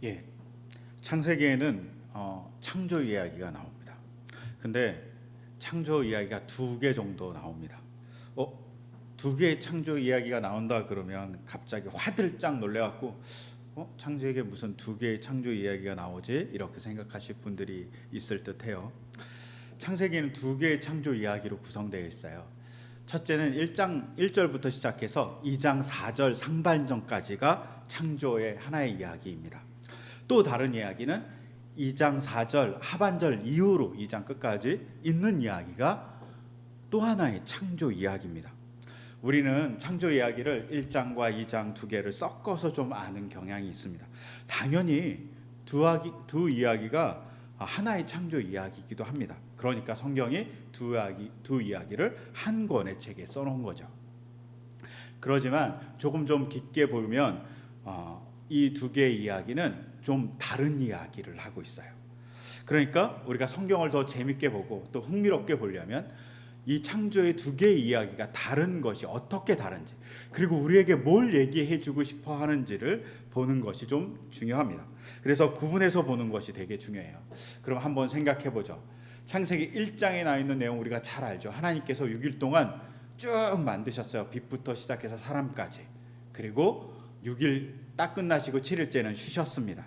예, 창세기에는 창조 이야기가 나옵니다. 근데 창조 이야기가 두 개 정도 나옵니다. 두 개의 창조 이야기가 나온다 그러면 갑자기 화들짝 놀래갖고 창조에게 무슨 두 개의 창조 이야기가 나오지? 이렇게 생각하실 분들이 있을 듯해요. 창세기는 두 개의 창조 이야기로 구성되어 있어요. 첫째는 1장 1절부터 시작해서 2장 4절 상반전까지가 창조의 하나의 이야기입니다. 또 다른 이야기는 2장 4절 하반절 이후로 2장 끝까지 있는 이야기가 또 하나의 창조 이야기입니다. 우리는 창조 이야기를 1장과 2장 두 개를 섞어서 좀 아는 경향이 있습니다. 당연히 두 이야기가 하나의 창조 이야기이기도 합니다. 그러니까 성경이 두 이야기를 한 권의 책에 써놓은 거죠. 그러지만 조금 좀 깊게 보면 이 두 개의 이야기는 좀 다른 이야기를 하고 있어요. 그러니까 우리가 성경을 더 재밌게 보고 또 흥미롭게 보려면 이 창조의 두 개의 이야기가 다른 것이 어떻게 다른지, 그리고 우리에게 뭘 얘기해 주고 싶어 하는지를 보는 것이 좀 중요합니다. 그래서 구분해서 보는 것이 되게 중요해요. 그럼 한번 생각해 보죠. 창세기 1장에 나와 있는 내용 우리가 잘 알죠. 하나님께서 6일 동안 쭉 만드셨어요. 빛부터 시작해서 사람까지. 그리고 6일 딱 끝나시고 7일째는 쉬셨습니다.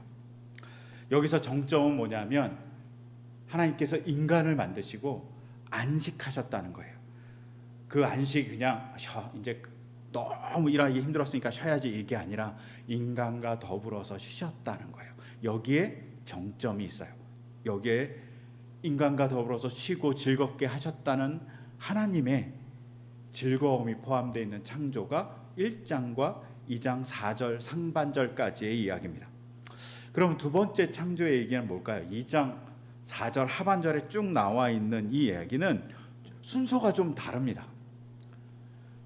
여기서 정점은 뭐냐면 하나님께서 인간을 만드시고 안식하셨다는 거예요. 그 안식이 그냥 이제 너무 일하기 힘들었으니까 쉬어야지 이게 아니라 인간과 더불어서 쉬셨다는 거예요. 여기에 정점이 있어요. 여기에 인간과 더불어서 쉬고 즐겁게 하셨다는 하나님의 즐거움이 포함되어 있는 창조가 1장과 2장 4절 상반절까지의 이야기입니다. 그럼 두 번째 창조의 얘기는 뭘까요? 2장 4절 하반절에 쭉 나와 있는 이 이야기는 순서가 좀 다릅니다.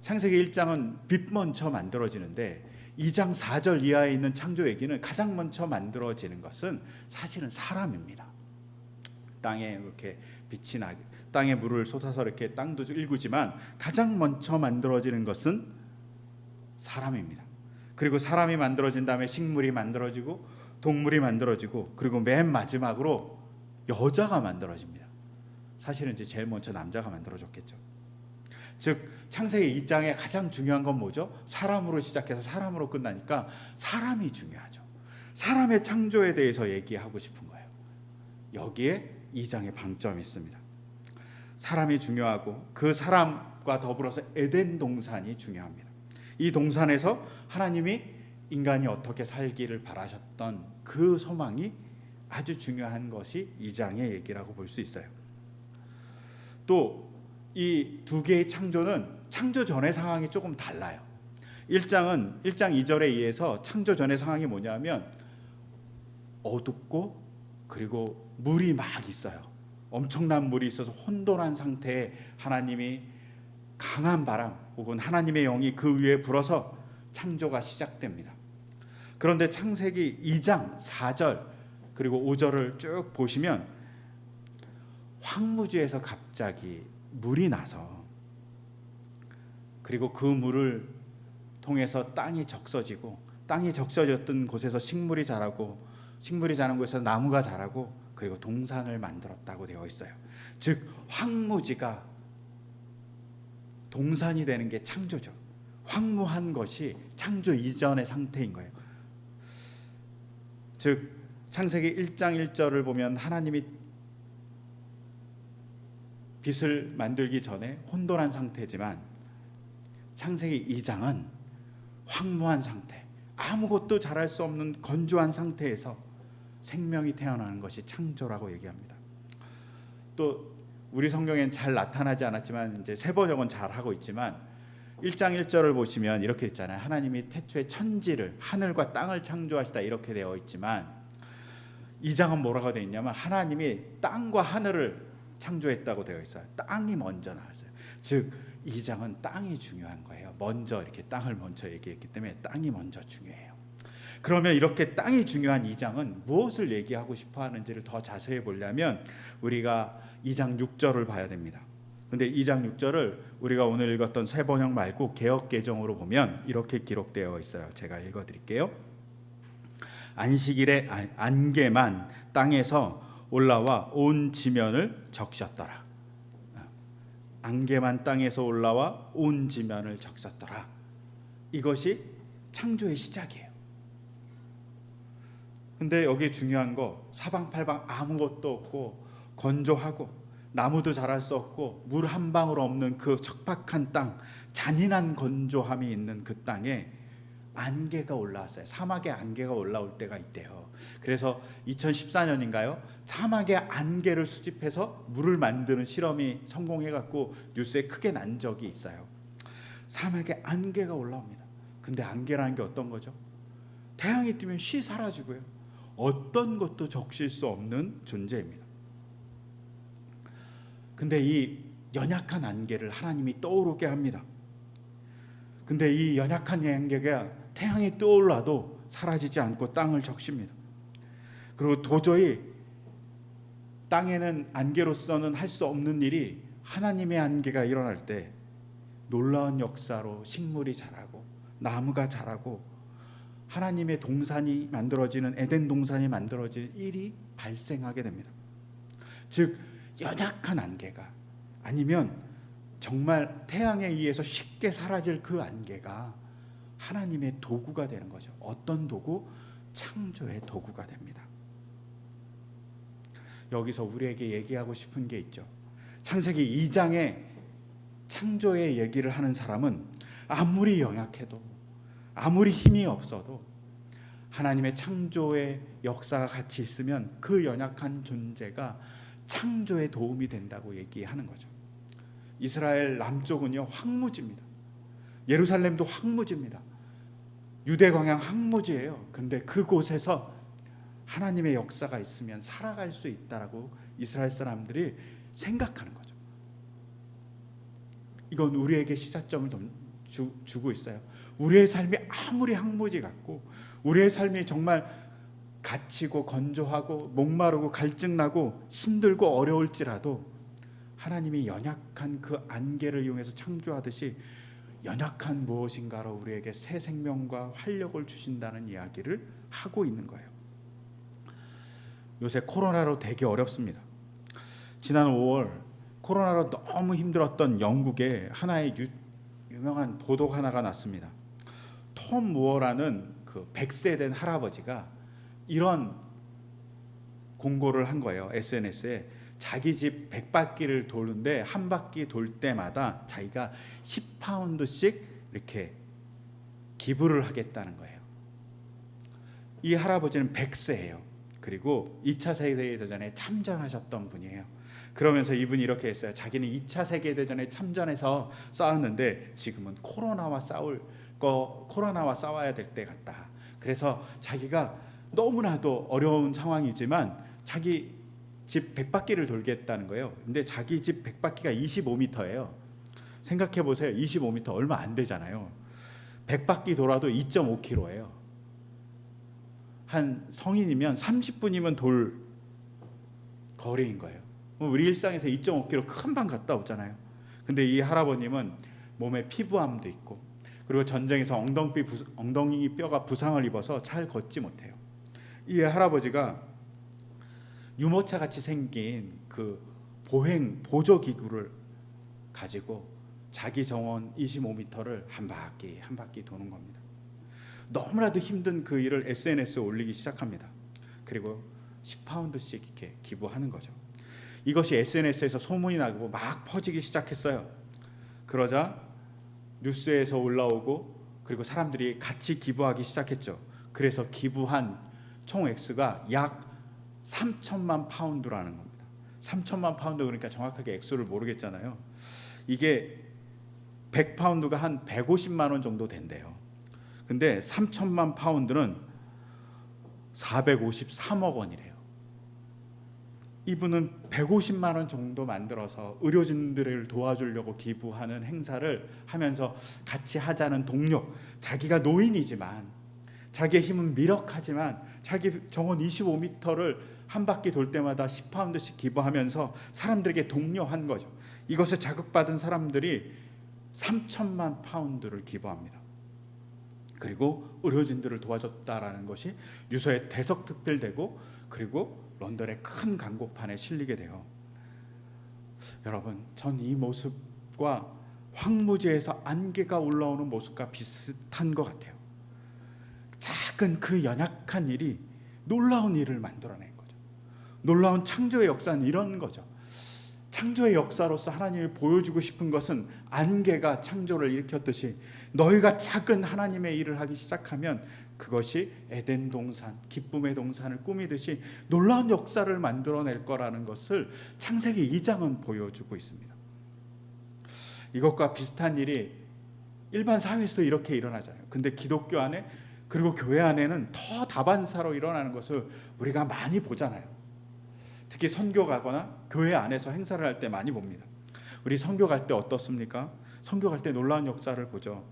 창세기 1장은 빛 먼저 만들어지는데 2장 4절 이하에 있는 창조 얘기는 가장 먼저 만들어지는 것은 사실은 사람입니다. 땅에 이렇게 빛이 나게, 땅에 물을 쏟아서 이렇게 땅도 일구지만 가장 먼저 만들어지는 것은 사람입니다. 그리고 사람이 만들어진 다음에 식물이 만들어지고 동물이 만들어지고 그리고 맨 마지막으로 여자가 만들어집니다. 사실은 이제 제일 먼저 남자가 만들어졌겠죠. 즉 창세기 2장의 가장 중요한 건 뭐죠? 사람으로 시작해서 사람으로 끝나니까 사람이 중요하죠. 사람의 창조에 대해서 얘기하고 싶은 거예요. 여기에 2장의 방점이 있습니다. 사람이 중요하고 그 사람과 더불어서 에덴 동산이 중요합니다. 이 동산에서 하나님이 인간이 어떻게 살기를 바라셨던 그 소망이 아주 중요한 것이 2장의 얘기라고 볼 수 있어요. 또 이 두 개의 창조는 창조 전의 상황이 조금 달라요. 1장 2절에 의해서 창조 전의 상황이 뭐냐면 어둡고 그리고 물이 막 있어요. 엄청난 물이 있어서 혼돈한 상태에 하나님이 강한 바람 혹은 하나님의 영이 그 위에 불어서 창조가 시작됩니다. 그런데 창세기 2장 4절 그리고 5절을 쭉 보시면 황무지에서 갑자기 물이 나서 그리고 그 물을 통해서 땅이 적셔지고 땅이 적셔졌던 곳에서 식물이 자라고 식물이 자란 곳에서 나무가 자라고 그리고 동산을 만들었다고 되어 있어요. 즉 황무지가 동산이 되는 게 창조죠. 황무한 것이 창조 이전의 상태인 거예요. 즉 창세기 1장 1절을 보면 하나님이 빛을 만들기 전에 혼돈한 상태지만 창세기 2장은 황무한 상태, 아무것도 자랄 수 없는 건조한 상태에서 생명이 태어나는 것이 창조라고 얘기합니다. 또 우리 성경엔 잘 나타나지 않았지만 이제 세 번역은 잘 하고 있지만 1장 1절을 보시면 이렇게 있잖아요. 하나님이 태초에 천지를 하늘과 땅을 창조하시다 이렇게 되어 있지만 2장은 뭐라고 되어 있냐면 하나님이 땅과 하늘을 창조했다고 되어 있어요. 땅이 먼저 나왔어요. 즉 2장은 땅이 중요한 거예요. 먼저 이렇게 땅을 먼저 얘기했기 때문에 땅이 먼저 중요해요. 그러면 이렇게 땅이 중요한 2장은 무엇을 얘기하고 싶어 하는지를 더 자세히 보려면 우리가 2장 6절을 봐야 됩니다. 근데 2장 6절을 우리가 오늘 읽었던 세 번역 말고 개역 개정으로 보면 이렇게 기록되어 있어요. 제가 읽어드릴게요. 안식일의 안개만 땅에서 올라와 온 지면을 적셨더라. 안개만 땅에서 올라와 온 지면을 적셨더라. 이것이 창조의 시작이에요. 근데 여기 중요한 거, 사방팔방 아무것도 없고 건조하고 나무도 자랄 수 없고 물 한 방울 없는 그 척박한 땅, 잔인한 건조함이 있는 그 땅에 안개가 올라왔어요. 사막에 안개가 올라올 때가 있대요. 그래서 2014년인가요? 사막에 안개를 수집해서 물을 만드는 실험이 성공해갖고 뉴스에 크게 난 적이 있어요. 사막에 안개가 올라옵니다. 근데 안개라는 게 어떤 거죠? 태양이 뜨면 쉬 사라지고요. 어떤 것도 적실 수 없는 존재입니다. 근데 이 연약한 안개를 하나님이 떠오르게 합니다. 근데 이 연약한 안개가 태양이 떠올라도 사라지지 않고 땅을 적십니다. 그리고 도저히 땅에는 안개로서는 할 수 없는 일이 하나님의 안개가 일어날 때 놀라운 역사로 식물이 자라고 나무가 자라고 하나님의 동산이 만들어지는 에덴 동산이 만들어질 일이 발생하게 됩니다. 즉 연약한 안개가 아니면 정말 태양에 의해서 쉽게 사라질 그 안개가 하나님의 도구가 되는 거죠. 어떤 도구? 창조의 도구가 됩니다. 여기서 우리에게 얘기하고 싶은 게 있죠. 창세기 2장에 창조의 얘기를 하는 사람은 아무리 연약해도 아무리 힘이 없어도 하나님의 창조의 역사가 같이 있으면 그 연약한 존재가 창조에 도움이 된다고 얘기하는 거죠. 이스라엘 남쪽은요 황무지입니다. 예루살렘도 황무지입니다. 유대 광야 황무지예요. 근데 그곳에서 하나님의 역사가 있으면 살아갈 수 있다라고 이스라엘 사람들이 생각하는 거죠. 이건 우리에게 시사점을 주고 있어요. 우리의 삶이 아무리 황무지 같고 우리의 삶이 정말 갇히고 건조하고 목마르고 갈증나고 힘들고 어려울지라도 하나님이 연약한 그 안개를 이용해서 창조하듯이 연약한 무엇인가로 우리에게 새 생명과 활력을 주신다는 이야기를 하고 있는 거예요. 요새 코로나로 되게 어렵습니다. 지난 5월 코로나로 너무 힘들었던 영국에 하나의 유명한 보도가 하나가 났습니다. 톰 무어라는 그 100세 된 할아버지가 이런 공고를 한 거예요. SNS에 자기 집 100바퀴를 도는데 한 바퀴 돌 때마다 자기가 10파운드씩 이렇게 기부를 하겠다는 거예요. 이 할아버지는 100세예요. 그리고 2차 세계대전에 참전하셨던 분이에요. 그러면서 이분이 이렇게 했어요. 자기는 2차 세계대전에 참전해서 싸웠는데 지금은 코로나와 싸워야 될 때 같다. 그래서 자기가 너무나도 어려운 상황이지만 자기 집 100바퀴를 돌겠다는 거예요. 근데 자기 집 100바퀴가 25m예요. 생각해 보세요. 25m 얼마 안 되잖아요. 100바퀴 돌아도 2.5km예요. 한 성인이면 30분이면 돌 거리인 거예요. 우리 일상에서 2.5km 금방 갔다 오잖아요. 근데 이 할아버님은 몸에 피부암도 있고 그리고 전쟁에서 엉덩이 뼈가 부상을 입어서 잘 걷지 못해요. 이 할아버지가 유모차 같이 생긴 그 보조 기구를 가지고 자기 정원 25m를 한 바퀴 도는 겁니다. 너무나도 힘든 그 일을 SNS에 올리기 시작합니다. 그리고 10파운드씩 이렇게 기부하는 거죠. 이것이 SNS에서 소문이 나고 막 퍼지기 시작했어요. 그러자 뉴스에서 올라오고 그리고 사람들이 같이 기부하기 시작했죠. 그래서 기부한 총 액수가 약 3천만 파운드라는 겁니다. 3천만 파운드 그러니까 정확하게 액수를 모르겠잖아요. 이게 100파운드가 한 150만 원 정도 된대요. 근데 3천만 파운드는 453억 원이래요. 이분은 150만 원 정도 만들어서 의료진들을 도와주려고 기부하는 행사를 하면서 같이 하자는 동료, 자기가 노인이지만 자기의 힘은 미력하지만 자기 정원 25m를 한 바퀴 돌 때마다 10파운드씩 기부하면서 사람들에게 독려한 거죠. 이것을 자극받은 사람들이 3천만 파운드를 기부합니다. 그리고 의료진들을 도와줬다라는 것이 유서에 대석특필되고 그리고 런던의 큰 광고판에 실리게 돼요. 여러분, 전 이 모습과 황무지에서 안개가 올라오는 모습과 비슷한 것 같아요. 작은 그 연약한 일이 놀라운 일을 만들어낸 거죠. 놀라운 창조의 역사는 이런 거죠. 창조의 역사로서 하나님이 보여주고 싶은 것은 안개가 창조를 일으켰듯이 너희가 작은 하나님의 일을 하기 시작하면 그것이 에덴 동산, 기쁨의 동산을 꾸미듯이 놀라운 역사를 만들어낼 거라는 것을 창세기 2장은 보여주고 있습니다. 이것과 비슷한 일이 일반 사회에서도 이렇게 일어나잖아요. 근데 기독교 안에 그리고 교회 안에는 더 다반사로 일어나는 것을 우리가 많이 보잖아요. 특히 선교 가거나 교회 안에서 행사를 할 때 많이 봅니다. 우리 선교 갈 때 어떻습니까? 선교 갈 때 놀라운 역사를 보죠.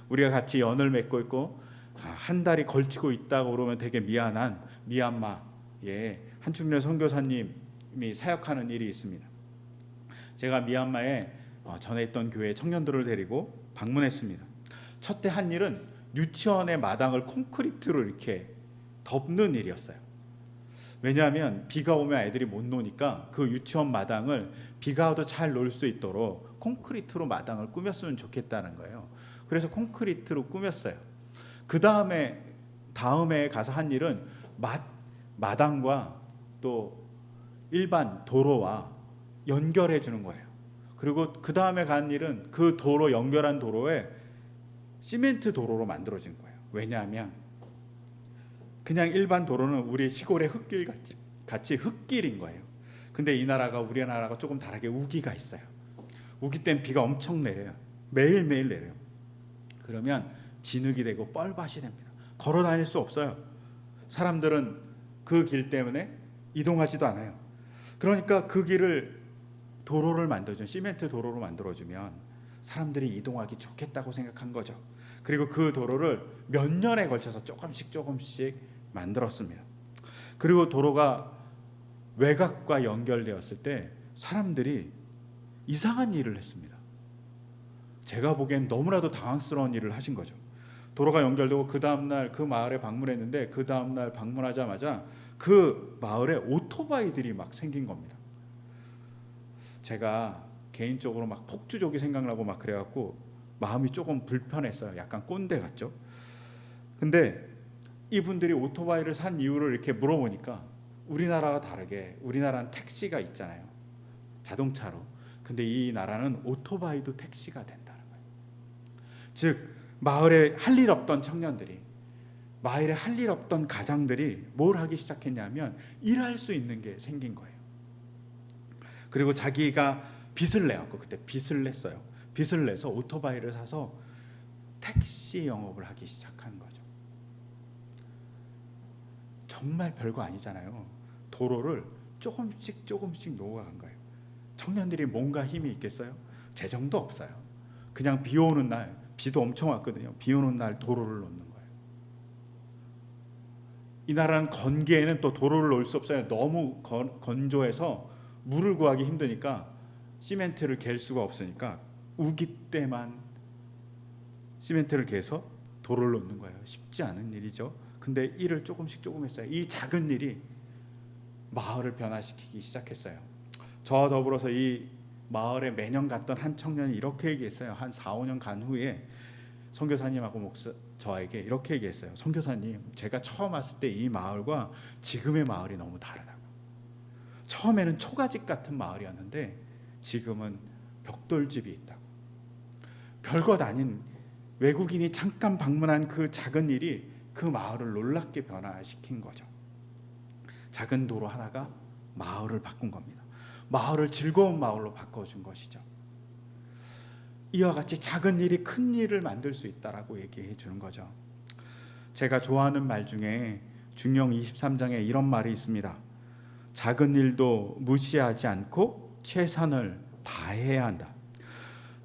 우리가 같이 연을 맺고 있고 한 달이 걸치고 있다고 그러면 되게 미안한 미얀마에 한충렬 선교사님이 사역하는 일이 있습니다. 제가 미얀마에 전에 있던 교회 청년들을 데리고 방문했습니다. 첫째 한 일은 유치원의 마당을 콘크리트로 이렇게 덮는 일이었어요. 왜냐하면 비가 오면 애들이 못 노니까 그 유치원 마당을 비가 와도 잘 놀 수 있도록 콘크리트로 마당을 꾸몄으면 좋겠다는 거예요. 그래서 콘크리트로 꾸몄어요. 그 다음에 가서 한 일은 마당과 또 일반 도로와 연결해 주는 거예요. 그리고 그 다음에 간 일은 그 도로 연결한 도로에 시멘트 도로로 만들어진 거예요. 왜냐하면 그냥 일반 도로는 우리 시골의 흙길 같이 흙길인 거예요. 근데 이 나라가 우리나라가 조금 다르게 우기가 있어요. 우기 땐 비가 엄청 내려요. 매일매일 내려요. 그러면 진흙이 되고 뻘밭이 됩니다. 걸어 다닐 수 없어요. 사람들은 그 길 때문에 이동하지도 않아요. 그러니까 그 길을 도로를 만들어주면 시멘트 도로로 만들어주면 사람들이 이동하기 좋겠다고 생각한 거죠. 그리고 그 도로를 몇 년에 걸쳐서 조금씩 만들었습니다. 그리고 도로가 외곽과 연결되었을 때 사람들이 이상한 일을 했습니다. 제가 보기엔 너무나도 당황스러운 일을 하신 거죠. 도로가 연결되고 그 다음날 그 마을에 방문했는데 그 다음날 방문하자마자 그 마을에 오토바이들이 막 생긴 겁니다. 제가 개인적으로 막 폭주족이 생각나고 막 그래갖고 마음이 조금 불편했어요. 약간 꼰대 같죠. 근데 이분들이 오토바이를 산 이유를 이렇게 물어보니까 우리나라와 다르게 우리나라는 택시가 있잖아요. 자동차로. 근데 이 나라는 오토바이도 택시가 된다는 거예요. 즉 마을에 할 일 없던 청년들이, 마을에 할 일 없던 가장들이 뭘 하기 시작했냐면 일할 수 있는 게 생긴 거예요. 그리고 자기가 빚을 내갖고 그때 빚을 냈어요. 빚을 내서 오토바이를 사서 택시 영업을 하기 시작한 거죠. 정말 별거 아니잖아요. 도로를 조금씩 녹아간 거예요. 청년들이 뭔가 힘이 있겠어요? 재정도 없어요. 그냥 비 오는 날, 비도 엄청 왔거든요. 비 오는 날 도로를 놓는 거예요. 이 나라는 건기에는 또 도로를 놓을 수 없어요. 너무 건조해서 물을 구하기 힘드니까 시멘트를 갤 수가 없으니까 우기 때만 시멘트를 개서 도로를 놓는 거예요. 쉽지 않은 일이죠. 근데 일을 조금씩 했어요. 이 작은 일이 마을을 변화시키기 시작했어요. 저와 더불어서 이 마을에 매년 갔던 한 청년이 이렇게 얘기했어요. 한 4, 5년 간 후에 선교사님하고 저에게 이렇게 얘기했어요. 선교사님, 제가 처음 왔을 때 이 마을과 지금의 마을이 너무 다르다고. 처음에는 초가집 같은 마을이었는데 지금은 벽돌집이 있다고. 별것 아닌 외국인이 잠깐 방문한 그 작은 일이 그 마을을 놀랍게 변화시킨 거죠. 작은 도로 하나가 마을을 바꾼 겁니다. 마을을 즐거운 마을로 바꿔준 것이죠. 이와 같이 작은 일이 큰 일을 만들 수 있다라고 얘기해 주는 거죠. 제가 좋아하는 말 중에 중용 23장에 이런 말이 있습니다. 작은 일도 무시하지 않고 최선을 다해야 한다.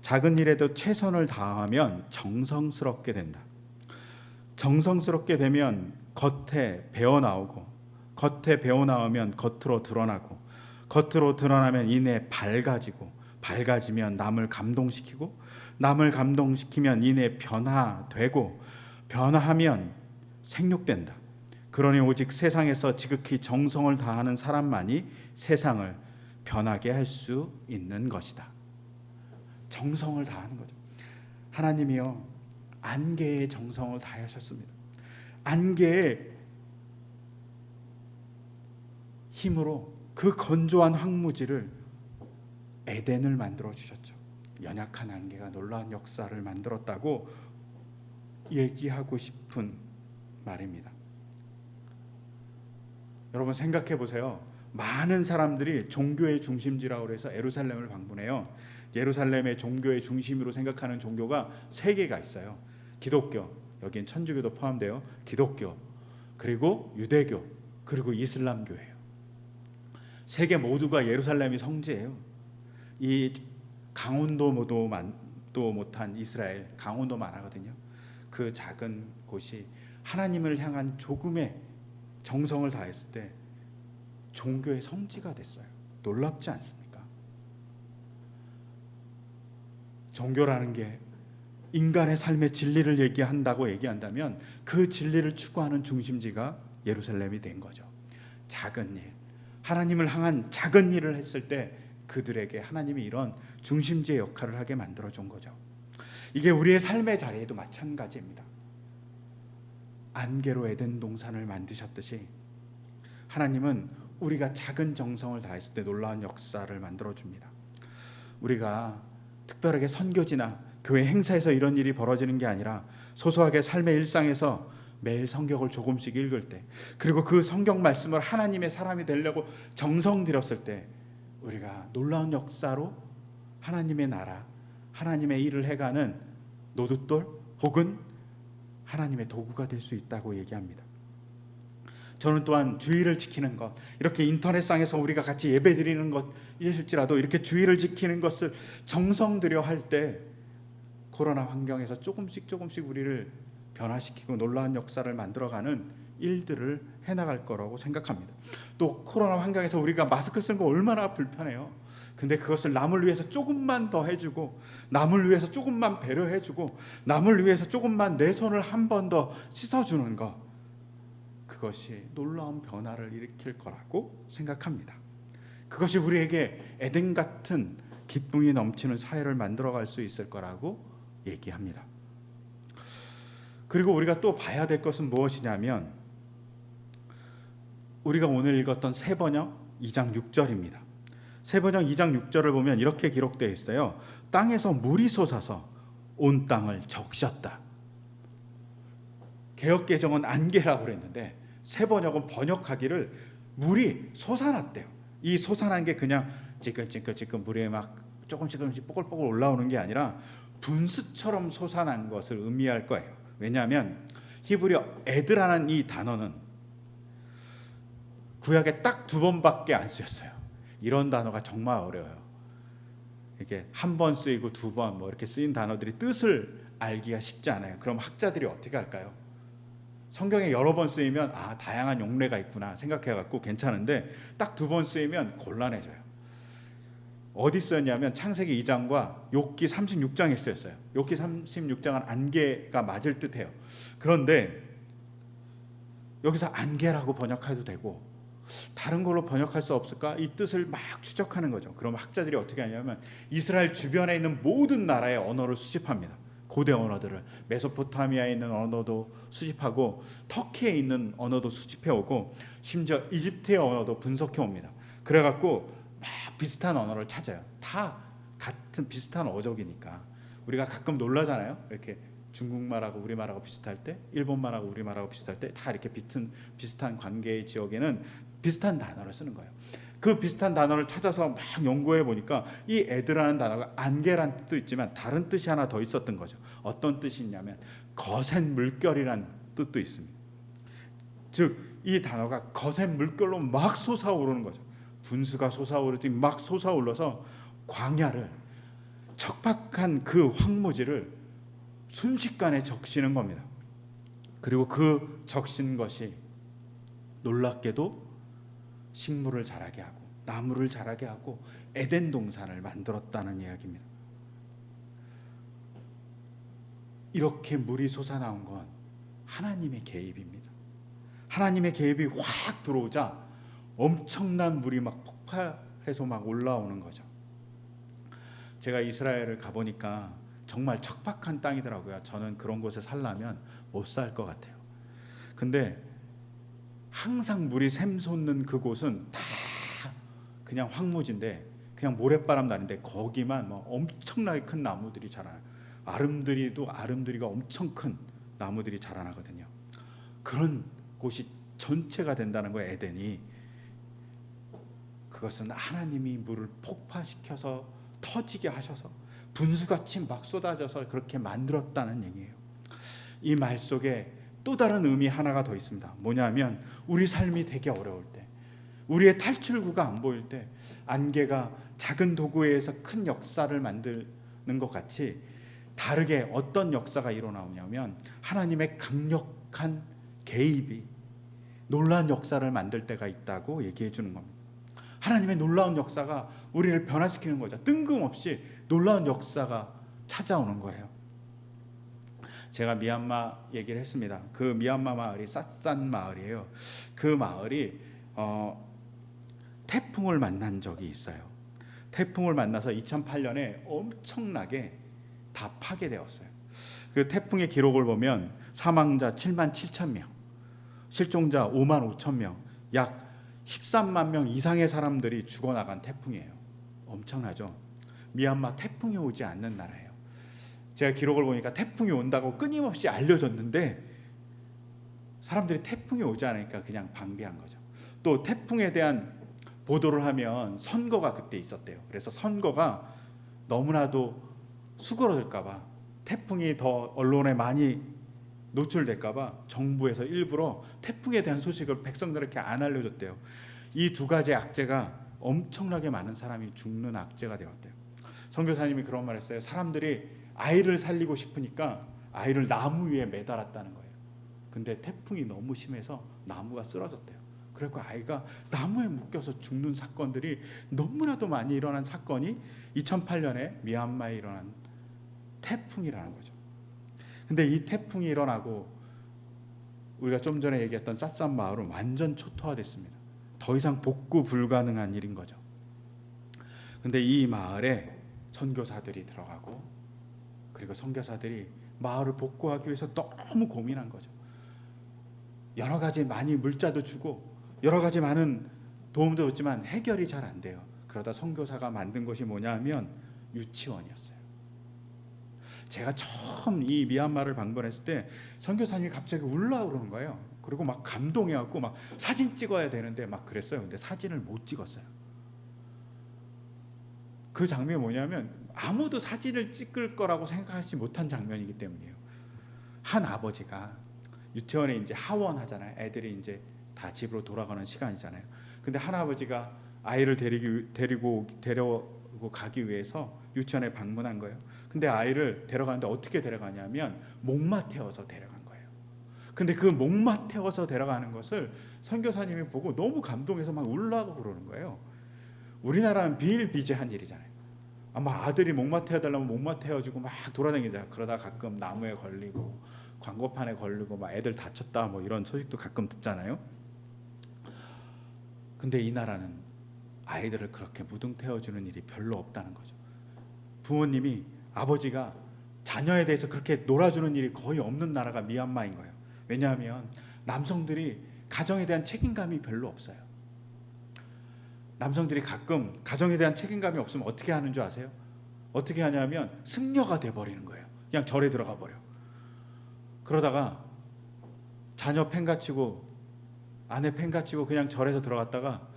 작은 일에도 최선을 다하면 정성스럽게 된다. 정성스럽게 되면 겉에 배어나오고, 겉에 배어나오면 겉으로 드러나고, 겉으로 드러나면 이내 밝아지고, 밝아지면 남을 감동시키고, 남을 감동시키면 이내 변화되고, 변화하면 생육된다. 그러니 오직 세상에서 지극히 정성을 다하는 사람만이 세상을 변하게 할 수 있는 것이다. 정성을 다하는 거죠. 하나님이요, 안개의 정성을 다하셨습니다. 안개의 힘으로 그 건조한 황무지를 에덴을 만들어 주셨죠. 연약한 안개가 놀라운 역사를 만들었다고 얘기하고 싶은 말입니다. 여러분 생각해 보세요. 많은 사람들이 종교의 중심지라고 해서 예루살렘을 방문해요. 예루살렘의 종교의 중심으로 생각하는 종교가 세 개가 있어요. 기독교, 여기엔 천주교도 포함돼요. 기독교, 그리고 유대교, 그리고 이슬람교예요. 세 개 모두가 예루살렘이 성지예요. 이 강원도도 못한 이스라엘, 강원도만 하거든요. 그 작은 곳이 하나님을 향한 조금의 정성을 다했을 때 종교의 성지가 됐어요. 놀랍지 않습니까? 종교라는 게 인간의 삶의 진리를 얘기한다면 그 진리를 추구하는 중심지가 예루살렘이 된 거죠. 작은 일, 하나님을 향한 작은 일을 했을 때 그들에게 하나님이 이런 중심지의 역할을 하게 만들어준 거죠. 이게 우리의 삶의 자리에도 마찬가지입니다. 안개로 에덴 동산을 만드셨듯이 하나님은 우리가 작은 정성을 다했을 때 놀라운 역사를 만들어줍니다. 우리가 특별하게 선교지나 교회 행사에서 이런 일이 벌어지는 게 아니라 소소하게 삶의 일상에서 매일 성경을 조금씩 읽을 때, 그리고 그 성경 말씀을 하나님의 사람이 되려고 정성 들였을 때 우리가 놀라운 역사로 하나님의 나라, 하나님의 일을 해가는 노둣돌 혹은 하나님의 도구가 될 수 있다고 얘기합니다. 저는 또한 주의를 지키는 것, 이렇게 인터넷상에서 우리가 같이 예배드리는 것일지라도 이렇게 주의를 지키는 것을 정성 들여 할 때 코로나 환경에서 조금씩 우리를 변화시키고 놀라운 역사를 만들어가는 일들을 해나갈 거라고 생각합니다. 또 코로나 환경에서 우리가 마스크 쓰는 거 얼마나 불편해요. 근데 그것을 남을 위해서 조금만 더 해주고, 남을 위해서 조금만 배려해주고, 남을 위해서 조금만 내 손을 한 번 더 씻어주는 것, 그것이 놀라운 변화를 일으킬 거라고 생각합니다. 그것이 우리에게 에덴 같은 기쁨이 넘치는 사회를 만들어갈 수 있을 거라고 얘기합니다. 그리고 우리가 또 봐야 될 것은 무엇이냐면, 우리가 오늘 읽었던 세번역 2장 6절입니다. 세번역 2장 6절을 보면 이렇게 기록되어 있어요. 땅에서 물이 솟아서 온 땅을 적셨다. 개역개정은 안개라고 그랬는데 세번역은 번역하기를 물이 솟아났대요. 이 솟아난 게 그냥 찌끈찌끈 물에 막 조금씩 뽀글뽀글 올라오는 게 아니라 분수처럼 솟아난 것을 의미할 거예요. 왜냐하면 히브리어 에드라는 이 단어는 구약에 딱 2번밖에 안 쓰였어요. 이런 단어가 정말 어려워요. 이게 한 번 쓰이고 2번 뭐 이렇게 쓰인 단어들이 뜻을 알기가 쉽지 않아요. 그럼 학자들이 어떻게 할까요? 성경에 여러 번 쓰이면 다양한 용례가 있구나 생각해갖고 괜찮은데 딱 2번 쓰이면 곤란해져요. 어디 쓰였냐면 창세기 2장과 욥기 36장에 쓰였어요. 욥기 36장은 안개가 맞을 듯해요. 그런데 여기서 안개라고 번역해도 되고 다른 걸로 번역할 수 없을까? 이 뜻을 막 추적하는 거죠. 그럼 학자들이 어떻게 하냐면 이스라엘 주변에 있는 모든 나라의 언어를 수집합니다. 고대 언어들을, 메소포타미아에 있는 언어도 수집하고 터키에 있는 언어도 수집해오고 심지어 이집트의 언어도 분석해옵니다. 그래갖고 막 비슷한 언어를 찾아요. 다 같은 비슷한 어족이니까. 우리가 가끔 놀라잖아요. 이렇게 중국말하고 우리말하고 비슷할 때, 일본말하고 우리말하고 비슷할 때 다 이렇게 비슷한 관계의 지역에는 비슷한 단어를 쓰는 거예요. 그 비슷한 단어를 찾아서 막 연구해 보니까 이 에드라는 단어가 안개란 뜻도 있지만 다른 뜻이 하나 더 있었던 거죠. 어떤 뜻이 있냐면 거센 물결이란 뜻도 있습니다. 즉 이 단어가 거센 물결로 막 솟아오르는 거죠. 분수가 솟아오르듯이 막 솟아올라서 광야를, 척박한 그 황무지를 순식간에 적시는 겁니다. 그리고 그 적신 것이 놀랍게도 식물을 자라게 하고 나무를 자라게 하고 에덴 동산을 만들었다는 이야기입니다. 이렇게 물이 솟아나온 건 하나님의 개입입니다. 하나님의 개입이 확 들어오자 엄청난 물이 막 폭발해서 막 올라오는 거죠. 제가 이스라엘을 가보니까 정말 척박한 땅이더라고요. 저는 그런 곳에 살려면 못 살 것 같아요. 근데 항상 물이 샘솟는 그곳은 다 그냥 황무지인데, 그냥 모래바람 나는데 거기만 뭐 엄청나게 큰 나무들이 자라나요. 아름드리가 엄청 큰 나무들이 자라나거든요. 그런 곳이 전체가 된다는 거예요. 에덴이. 그것은 하나님이 물을 폭파시켜서 터지게 하셔서 분수같이 막 쏟아져서 그렇게 만들었다는 얘기예요. 이 말 속에 또 다른 의미 하나가 더 있습니다. 뭐냐면 우리 삶이 되게 어려울 때, 우리의 탈출구가 안 보일 때, 안개가 작은 도구에서 큰 역사를 만드는 것 같이 다르게 어떤 역사가 일어나오냐면 하나님의 강력한 개입이 놀라운 역사를 만들 때가 있다고 얘기해 주는 겁니다. 하나님의 놀라운 역사가 우리를 변화시키는 거죠. 뜬금없이 놀라운 역사가 찾아오는 거예요. 제가 미얀마 얘기를 했습니다. 그 미얀마 마을이 삿산 마을이에요. 그 마을이 태풍을 만난 적이 있어요. 태풍을 만나서 2008년에 엄청나게 다 파괴되었어요. 그 태풍의 기록을 보면 사망자 7만 7천 명, 실종자 5만 5천 명, 약 13만 명 이상의 사람들이 죽어나간 태풍이에요. 엄청나죠? 미얀마 태풍이 오지 않는 나라예요. 제가 기록을 보니까 태풍이 온다고 끊임없이 알려줬는데 사람들이 태풍이 오지 않으니까 그냥 방비한 거죠. 또 태풍에 대한 보도를 하면 선거가 그때 있었대요. 그래서 선거가 너무나도 수그러들까봐, 태풍이 더 언론에 많이 노출될까봐 정부에서 일부러 태풍에 대한 소식을 백성들에게 안 알려줬대요. 이 두 가지 악재가 엄청나게 많은 사람이 죽는 악재가 되었대요. 선교사님이 그런 말 했어요. 사람들이 아이를 살리고 싶으니까 아이를 나무 위에 매달았다는 거예요. 근데 태풍이 너무 심해서 나무가 쓰러졌대요. 그래서 아이가 나무에 묶여서 죽는 사건들이 너무나도 많이 일어난 사건이 2008년에 미얀마에 일어난 태풍이라는 거죠. 근데 이 태풍이 일어나고 우리가 좀 전에 얘기했던 삿산 마을은 완전 초토화됐습니다. 더 이상 복구 불가능한 일인 거죠. 근데 이 마을에 선교사들이 들어가고, 그리고 선교사들이 마을을 복구하기 위해서 너무 고민한 거죠. 여러 가지 많이 물자도 주고 여러 가지 많은 도움도 줬지만 해결이 잘 안 돼요. 그러다 선교사가 만든 것이 뭐냐면 유치원이었어요. 제가 처음 이 미얀마를 방문했을 때 선교사님이 갑자기 울라오르는 거예요. 그리고 막 감동해갖고 막 사진 찍어야 되는데 막 그랬어요. 근데 사진을 못 찍었어요. 그 장면이 뭐냐면 아무도 사진을 찍을 거라고 생각하지 못한 장면이기 때문이에요. 한 아버지가 유치원에 이제 하원하잖아요. 애들이 이제 다 집으로 돌아가는 시간이잖아요. 근데 한 아버지가 아이를 데려고 가기 위해서 유치원에 방문한 거예요. 근데 아이를 데려가는데 어떻게 데려가냐면 목마 태워서 데려간 거예요. 근데 그 목마 태워서 데려가는 것을 선교사님이 보고 너무 감동해서 막 울라고 그러는 거예요. 우리나라는 비일비재한 일이잖아요. 아마 아들이 목마 태워달라면 목마 태워주고 막 돌아다니잖아요. 그러다 가끔 나무에 걸리고 광고판에 걸리고 막 애들 다쳤다 뭐 이런 소식도 가끔 듣잖아요. 근데 이 나라는 아이들을 그렇게 무등 태워주는 일이 별로 없다는 거죠. 부모님이, 아버지가 자녀에 대해서 그렇게 놀아주는 일이 거의 없는 나라가 미얀마인 거예요. 왜냐하면 남성들이 가정에 대한 책임감이 별로 없어요. 남성들이 가끔 가정에 대한 책임감이 없으면 어떻게 하는 줄 아세요? 어떻게 하냐면 승려가 돼버리는 거예요. 그냥 절에 들어가 버려. 그러다가 자녀 팽가치고 아내 팽가치고 그냥 절에서 들어갔다가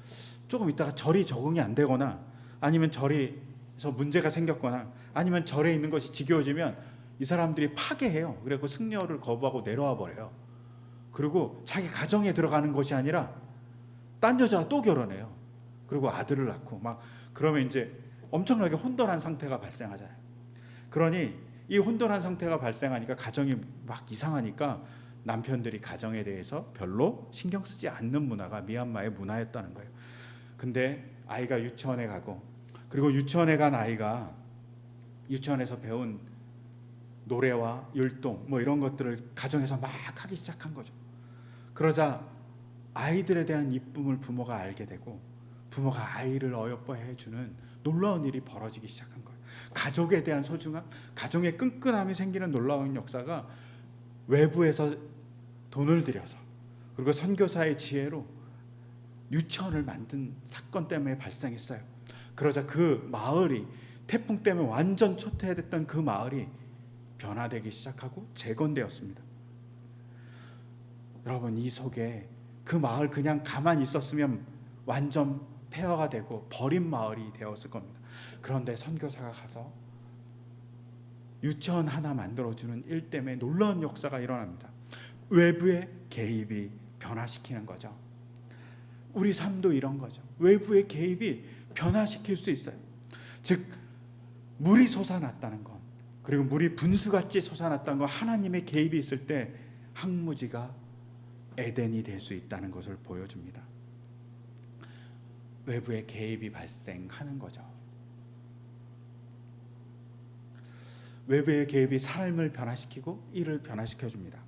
조금 있다가 절이 적응이 안 되거나 아니면 절에서 문제가 생겼거나 아니면 절에 있는 것이 지겨워지면 이 사람들이 파괴해요. 그래서 승려를 거부하고 내려와 버려요. 그리고 자기 가정에 들어가는 것이 아니라 딴 여자와 또 결혼해요. 그리고 아들을 낳고 막 그러면 이제 엄청나게 혼돈한 상태가 발생하잖아요. 그러니 이 혼돈한 상태가 발생하니까 가정이 막 이상하니까 남편들이 가정에 대해서 별로 신경 쓰지 않는 문화가 미얀마의 문화였다는 거예요. 근데 아이가 유치원에 가고, 그리고 유치원에 간 아이가 유치원에서 배운 노래와 율동 뭐 이런 것들을 가정에서 막 하기 시작한 거죠. 그러자 아이들에 대한 이쁨을 부모가 알게 되고 부모가 아이를 어여뻐해 주는 놀라운 일이 벌어지기 시작한 거예요. 가족에 대한 소중함, 가정의 끈끈함이 생기는 놀라운 역사가 외부에서 돈을 들여서 그리고 선교사의 지혜로 유치원을 만든 사건 때문에 발생했어요. 그러자 그 마을이 태풍 때문에 완전 초토화됐던 그 마을이 변화되기 시작하고 재건되었습니다. 여러분, 이 속에 그 마을 그냥 가만히 있었으면 완전 폐허가 되고 버린 마을이 되었을 겁니다. 그런데 선교사가 가서 유치원 하나 만들어주는 일 때문에 놀라운 역사가 일어납니다. 외부의 개입이 변화시키는 거죠. 우리 삶도 이런 거죠. 외부의 개입이 변화시킬 수 있어요. 즉 물이 솟아났다는 것, 그리고 물이 분수같이 솟아났다는 것, 하나님의 개입이 있을 때 항무지가 에덴이 될 수 있다는 것을 보여줍니다. 외부의 개입이 발생하는 거죠. 외부의 개입이 삶을 변화시키고 일을 변화시켜줍니다.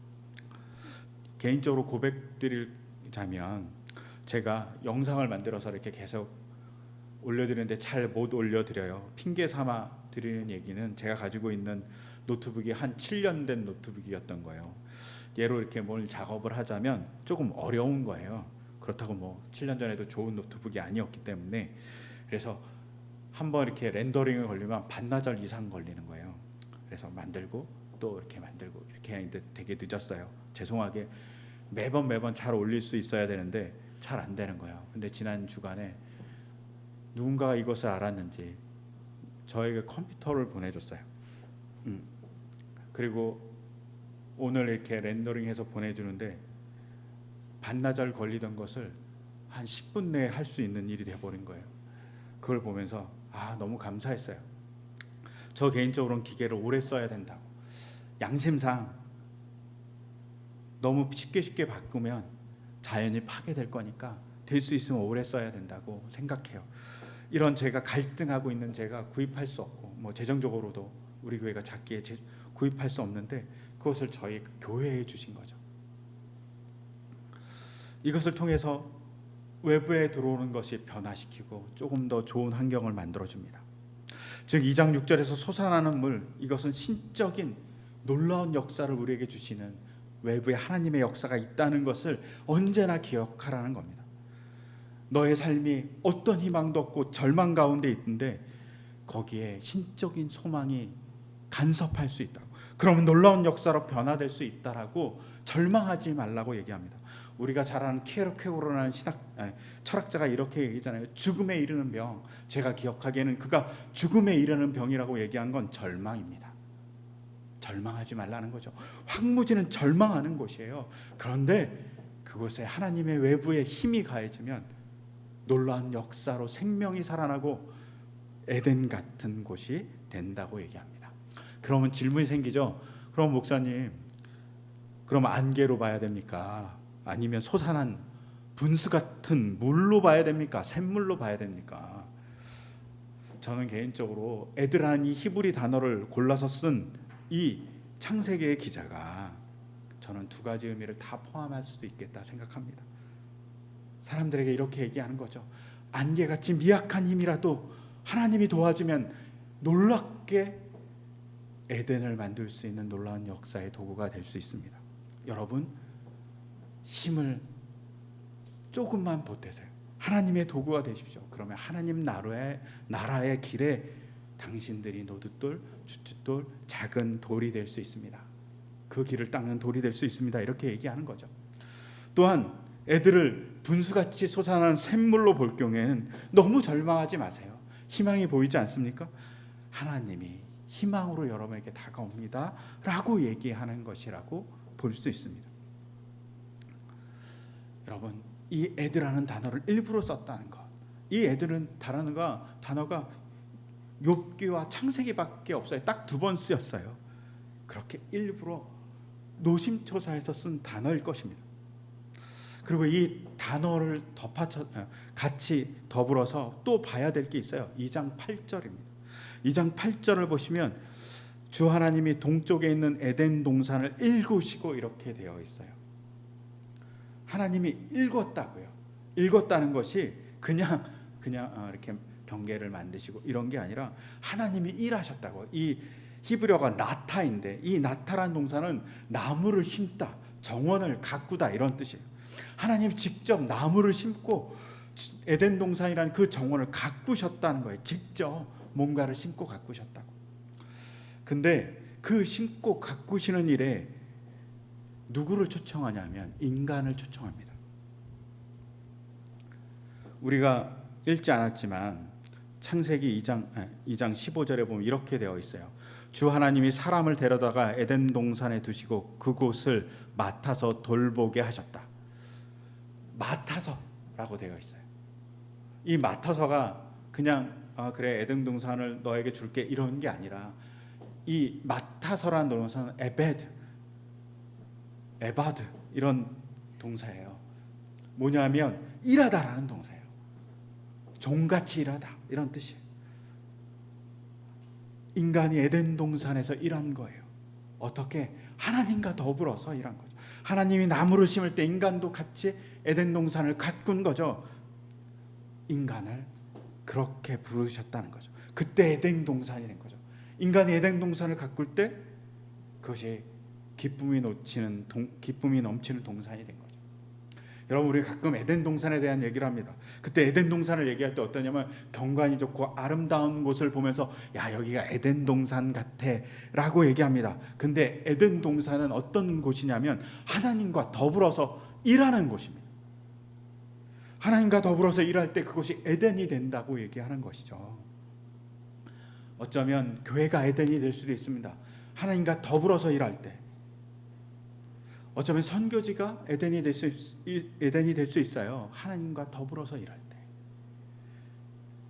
개인적으로 고백드리자면 제가 영상을 만들어서 이렇게 계속 올려드리는데 잘 못 올려드려요. 핑계 삼아 드리는 얘기는 제가 가지고 있는 노트북이 한 7년 된 노트북이었던 거예요. 얘로 이렇게 뭘 작업을 하자면 조금 어려운 거예요. 그렇다고 뭐 7년 전에도 좋은 노트북이 아니었기 때문에. 그래서 한번 이렇게 렌더링을 걸리면 반나절 이상 걸리는 거예요. 그래서 만들고 또 이렇게 만들고 이렇게 하는데 되게 늦었어요. 죄송하게 매번 잘 올릴 수 있어야 되는데 잘 안 되는 거예요. 근데 지난 주간에 누군가가 이것을 알았는지 저에게 컴퓨터를 보내줬어요. 그리고 오늘 이렇게 렌더링해서 보내주는데 반나절 걸리던 것을 한 10분 내에 할 수 있는 일이 돼버린 거예요. 그걸 보면서 너무 감사했어요. 저 개인적으로는 기계를 오래 써야 된다고. 양심상 너무 쉽게 바꾸면 자연이 파괴될 거니까 될 수 있으면 오래 써야 된다고 생각해요. 이런 제가 갈등하고 있는 제가 구입할 수 없고 뭐 재정적으로도 우리 교회가 작기에 구입할 수 없는데 그것을 저희 교회에 주신 거죠. 이것을 통해서 외부에 들어오는 것이 변화시키고 조금 더 좋은 환경을 만들어줍니다. 즉 2장 6절에서 솟아나는 물, 이것은 신적인 놀라운 역사를 우리에게 주시는 외부에 하나님의 역사가 있다는 것을 언제나 기억하라는 겁니다. 너의 삶이 어떤 희망도 없고 절망 가운데 있는데 거기에 신적인 소망이 간섭할 수 있다고, 그러면 놀라운 역사로 변화될 수 있다라고 절망하지 말라고 얘기합니다. 우리가 잘 아는 키에르케고르라는 철학자가 이렇게 얘기하잖아요. 죽음에 이르는 병. 제가 기억하기에는 그가 죽음에 이르는 병이라고 얘기한 건 절망입니다. 절망하지 말라는 거죠. 황무지는 절망하는 곳이에요. 그런데 그곳에 하나님의 외부의 힘이 가해지면 놀라운 역사로 생명이 살아나고 에덴 같은 곳이 된다고 얘기합니다. 그러면 질문이 생기죠. 그럼 목사님, 그럼 안개로 봐야 됩니까? 아니면 솟아난 분수 같은 물로 봐야 됩니까? 샘물로 봐야 됩니까? 저는 개인적으로 에드라는 이 히브리 단어를 골라서 쓴 이 창세기의 기자가 저는 두 가지 의미를 다 포함할 수도 있겠다 생각합니다. 사람들에게 이렇게 얘기하는 거죠. 안개같이 미약한 힘이라도 하나님이 도와주면 놀랍게 에덴을 만들 수 있는 놀라운 역사의 도구가 될 수 있습니다. 여러분, 힘을 조금만 보태세요. 하나님의 도구가 되십시오. 그러면 하나님 나라의 길에 당신들이 노둣돌, 주춧돌, 작은 돌이 될 수 있습니다. 그 길을 닦는 돌이 될 수 있습니다. 이렇게 얘기하는 거죠. 또한 애들을 분수같이 솟아나는 샘물로 볼 경우에는 너무 절망하지 마세요. 희망이 보이지 않습니까? 하나님이 희망으로 여러분에게 다가옵니다 라고 얘기하는 것이라고 볼 수 있습니다. 여러분, 이 애들하는 단어를 일부러 썼다는 것, 이 애들은 단어가 욥기와 창세기밖에 없어요. 딱 2번 쓰였어요. 그렇게 일부러 노심초사해서 쓴 단어일 것입니다. 그리고 이 단어를 같이 더불어서 또 봐야 될 게 있어요. 2장 8절입니다. 2장 8절을 보시면 주 하나님이 동쪽에 있는 에덴 동산을 일구시고 이렇게 되어 있어요. 하나님이 일궜다고요. 일궜다는 것이 그냥 이렇게 경계를 만드시고 이런 게 아니라 하나님이 일하셨다고. 이 히브리어가 나타인데 이 나타란 동사는 나무를 심다, 정원을 가꾸다 이런 뜻이에요. 하나님 직접 나무를 심고 에덴 동산이라는 그 정원을 가꾸셨다는 거예요. 직접 뭔가를 심고 가꾸셨다고. 근데 그 심고 가꾸시는 일에 누구를 초청하냐면 인간을 초청합니다. 우리가 읽지 않았지만 창세기 2장 15절에 보면 이렇게 되어 있어요. 주 하나님이 사람을 데려다가 에덴 동산에 두시고 그곳을 맡아서 돌보게 하셨다. 맡아서라고 되어 있어요. 이 맡아서가 그냥 그래 에덴 동산을 너에게 줄게 이런 게 아니라 이 맡아서라는 동사는 에바드 이런 동사예요. 뭐냐면 일하다라는 동사예요. 종같이 일하다 이런 뜻이에요. 인간이 에덴 동산에서 일한 거예요. 어떻게? 하나님과 더불어서 일한 거죠. 하나님이 나무를 심을 때 인간도 같이 에덴 동산을 가꾼 거죠. 인간을 그렇게 부르셨다는 거죠. 그때 에덴 동산이 된 거죠. 인간이 에덴 동산을 가꿀 때 그것이 기쁨이 넘치는 동산이 된 거죠. 여러분, 우리 가끔 에덴 동산에 대한 얘기를 합니다. 그때 에덴 동산을 얘기할 때 어떠냐면 경관이 좋고 아름다운 곳을 보면서 야, 여기가 에덴 동산 같아 라고 얘기합니다. 근데 에덴 동산은 어떤 곳이냐면 하나님과 더불어서 일하는 곳입니다. 하나님과 더불어서 일할 때 그곳이 에덴이 된다고 얘기하는 것이죠. 어쩌면 교회가 에덴이 될 수도 있습니다. 하나님과 더불어서 일할 때. 어쩌면 선교지가 에덴이 될 수 있어요. 하나님과 더불어서 일할 때.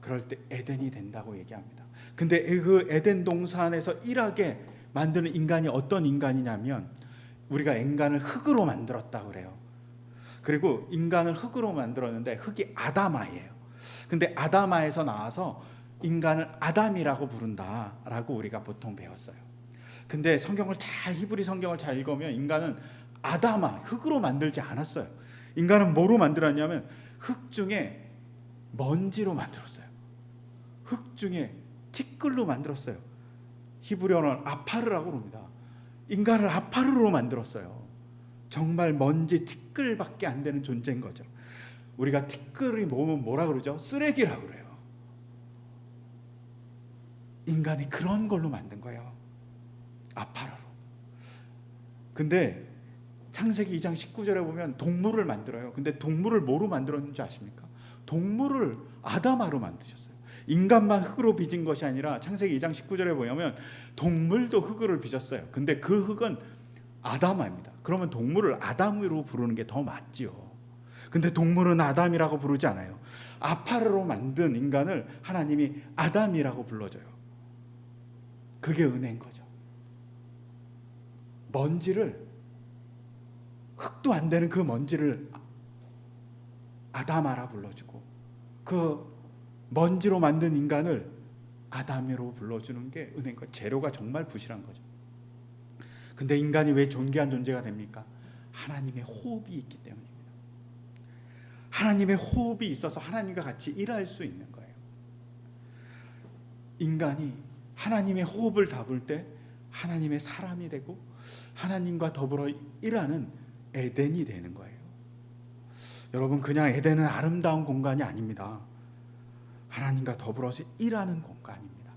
그럴 때 에덴이 된다고 얘기합니다. 근데 그 에덴 동산에서 일하게 만드는 인간이 어떤 인간이냐면 우리가 인간을 흙으로 만들었다고 그래요. 그리고 인간을 흙으로 만들었는데 흙이 아담아예요. 근데 아담아에서 나와서 인간을 아담이라고 부른다라고 우리가 보통 배웠어요. 근데 히브리 성경을 잘 읽으면 인간은 아담아, 흙으로 만들지 않았어요. 인간은 뭐로 만들었냐면 흙 중에 먼지로 만들었어요. 흙 중에 티끌로 만들었어요. 히브리어는 아파르라고 합니다. 인간을 아파르로 만들었어요. 정말 먼지 티끌밖에 안 되는 존재인 거죠. 우리가 티끌이 뭐라 그러죠? 쓰레기라고 그래요. 인간이 그런 걸로 만든 거예요. 아파르로. 근데 창세기 2장 19절에 보면 동물을 만들어요. 근데 동물을 뭐로 만들었는지 아십니까? 동물을 아담아로 만드셨어요. 인간만 흙으로 빚은 것이 아니라 창세기 2장 19절에 보면 동물도 흙으로 빚었어요. 근데 그 흙은 아담아입니다. 그러면 동물을 아담으로 부르는 게 더 맞지요. 근데 동물은 아담이라고 부르지 않아요. 아파르로 만든 인간을 하나님이 아담이라고 불러줘요. 그게 은혜인 거죠. 흙도 안 되는 그 먼지를 아담아라 불러주고 그 먼지로 만든 인간을 아담으로 불러주는 게 은혜인 거예요. 재료가 정말 부실한 거죠. 근데 인간이 왜 존귀한 존재가 됩니까? 하나님의 호흡이 있기 때문입니다. 하나님의 호흡이 있어서 하나님과 같이 일할 수 있는 거예요. 인간이 하나님의 호흡을 담을 때 하나님의 사람이 되고 하나님과 더불어 일하는 에덴이 되는 거예요. 여러분, 그냥 에덴은 아름다운 공간이 아닙니다. 하나님과 더불어서 일하는 공간입니다.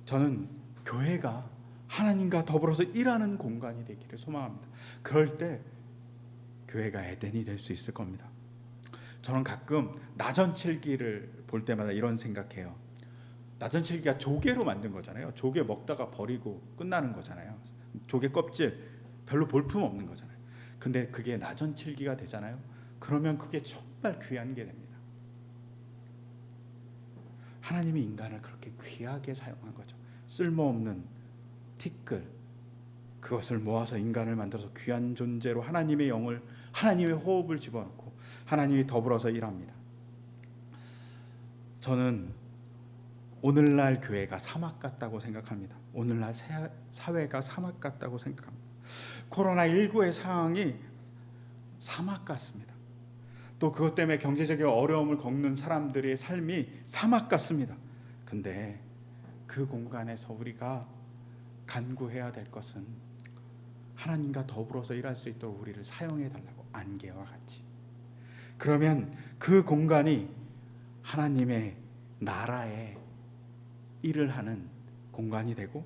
저는 교회가 하나님과 더불어서 일하는 공간이 되기를 소망합니다. 그럴 때 교회가 에덴이 될 수 있을 겁니다. 저는 가끔 나전칠기를 볼 때마다 이런 생각해요. 나전칠기가 조개로 만든 거잖아요. 조개 먹다가 버리고 끝나는 거잖아요. 조개 껍질 별로 볼품 없는 거잖아요. 근데 그게 나전칠기가 되잖아요. 그러면 그게 정말 귀한 게 됩니다. 하나님이 인간을 그렇게 귀하게 사용한 거죠. 쓸모없는 티끌, 그것을 모아서 인간을 만들어서 귀한 존재로 하나님의 영을, 하나님의 호흡을 집어넣고 하나님이 더불어서 일합니다. 저는 오늘날 교회가 사막 같다고 생각합니다. 오늘날 사회가 사막 같다고 생각합니다. 코로나19의 상황이 사막 같습니다. 또 그것 때문에 경제적인 어려움을 겪는 사람들의 삶이 사막 같습니다. 근데 그 공간에서 우리가 간구해야 될 것은 하나님과 더불어서 일할 수 있도록 우리를 사용해 달라고, 안개와 같이. 그러면 그 공간이 하나님의 나라의 일을 하는 공간이 되고,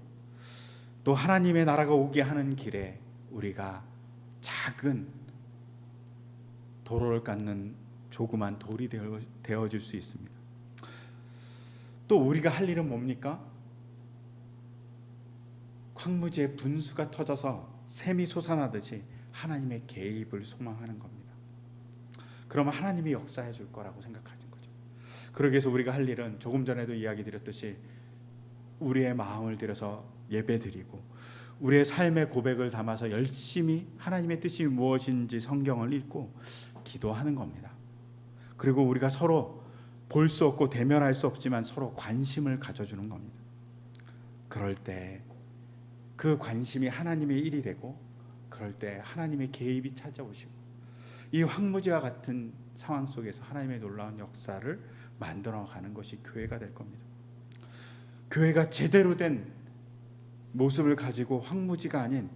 또 하나님의 나라가 오게 하는 길에 우리가 작은 도로를 깎는 조그만 돌이 되어줄 수 있습니다. 또 우리가 할 일은 뭡니까? 황무지에 분수가 터져서 샘이 솟아나듯이 하나님의 개입을 소망하는 겁니다. 그러면 하나님이 역사해 줄 거라고 생각하는 거죠. 그러기 위해서 우리가 할 일은 조금 전에도 이야기 드렸듯이 우리의 마음을 들여서 예배 드리고, 우리의 삶의 고백을 담아서 열심히 하나님의 뜻이 무엇인지 성경을 읽고 기도하는 겁니다. 그리고 우리가 서로 볼 수 없고 대면할 수 없지만 서로 관심을 가져주는 겁니다. 그럴 때 그 관심이 하나님의 일이 되고, 그럴 때 하나님의 개입이 찾아오시고, 이 황무지와 같은 상황 속에서 하나님의 놀라운 역사를 만들어가는 것이 교회가 될 겁니다. 교회가 제대로 된 모습을 가지고 황무지가 아닌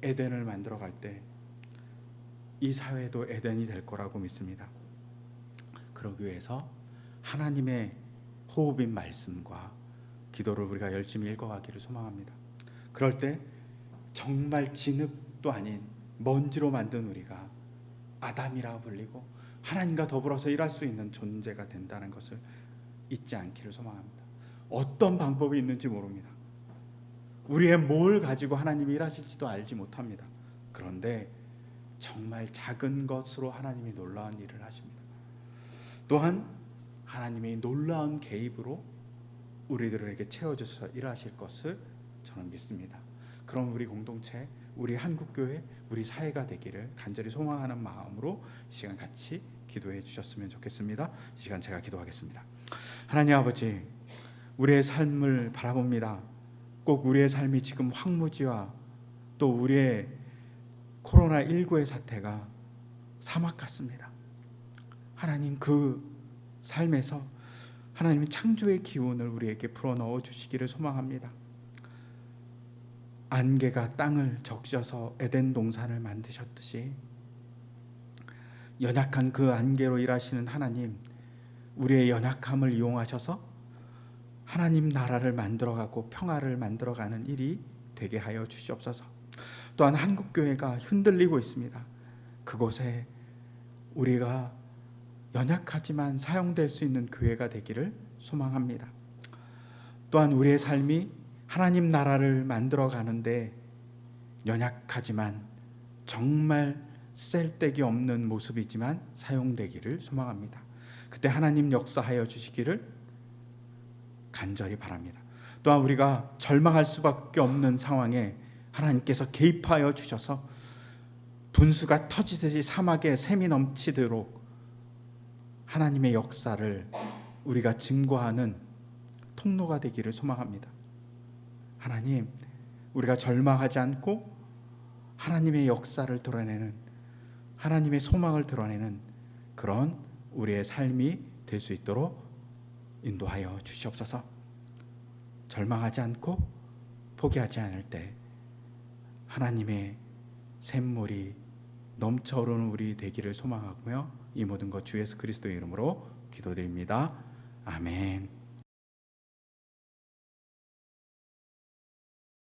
에덴을 만들어갈 때 이 사회도 에덴이 될 거라고 믿습니다. 그러기 위해서 하나님의 호흡인 말씀과 기도를 우리가 열심히 읽어가기를 소망합니다. 그럴 때 정말 진흙도 아닌 먼지로 만든 우리가 아담이라 불리고 하나님과 더불어서 일할 수 있는 존재가 된다는 것을 잊지 않기를 소망합니다. 어떤 방법이 있는지 모릅니다. 우리의 뭘 가지고 하나님이 일하실지도 알지 못합니다. 그런데 정말 작은 것으로 하나님이 놀라운 일을 하십니다. 또한 하나님이 놀라운 개입으로 우리들에게 채워주셔서 일하실 것을 저는 믿습니다. 그럼 우리 공동체, 우리 한국교회, 우리 사회가 되기를 간절히 소망하는 마음으로 이 시간 같이 기도해 주셨으면 좋겠습니다. 이 시간 제가 기도하겠습니다. 하나님 아버지, 우리의 삶을 바라봅니다. 꼭 우리의 삶이 지금 황무지와 또 우리의 코로나19의 사태가 사막 같습니다. 하나님, 그 삶에서 하나님의 창조의 기운을 우리에게 불어넣어 주시기를 소망합니다. 안개가 땅을 적셔서 에덴 동산을 만드셨듯이 연약한 그 안개로 일하시는 하나님, 우리의 연약함을 이용하셔서 하나님 나라를 만들어가고 평화를 만들어가는 일이 되게 하여 주시옵소서. 또한 한국교회가 흔들리고 있습니다. 그곳에 우리가 연약하지만 사용될 수 있는 교회가 되기를 소망합니다. 또한 우리의 삶이 하나님 나라를 만들어 가는데 연약하지만 정말 쓸데기 없는 모습이지만 사용되기를 소망합니다. 그때 하나님 역사하여 주시기를 간절히 바랍니다. 또한 우리가 절망할 수밖에 없는 상황에 하나님께서 개입하여 주셔서 분수가 터지듯이 사막에 샘이 넘치도록 하나님의 역사를 우리가 증거하는 통로가 되기를 소망합니다. 하나님, 우리가 절망하지 않고 하나님의 역사를 드러내는, 하나님의 소망을 드러내는 그런 우리의 삶이 될 수 있도록 인도하여 주시옵소서. 절망하지 않고 포기하지 않을 때 하나님의 샘물이 넘쳐오르는 우리 되기를 소망하며 이 모든 것 주 예수 그리스도의 이름으로 기도드립니다. 아멘.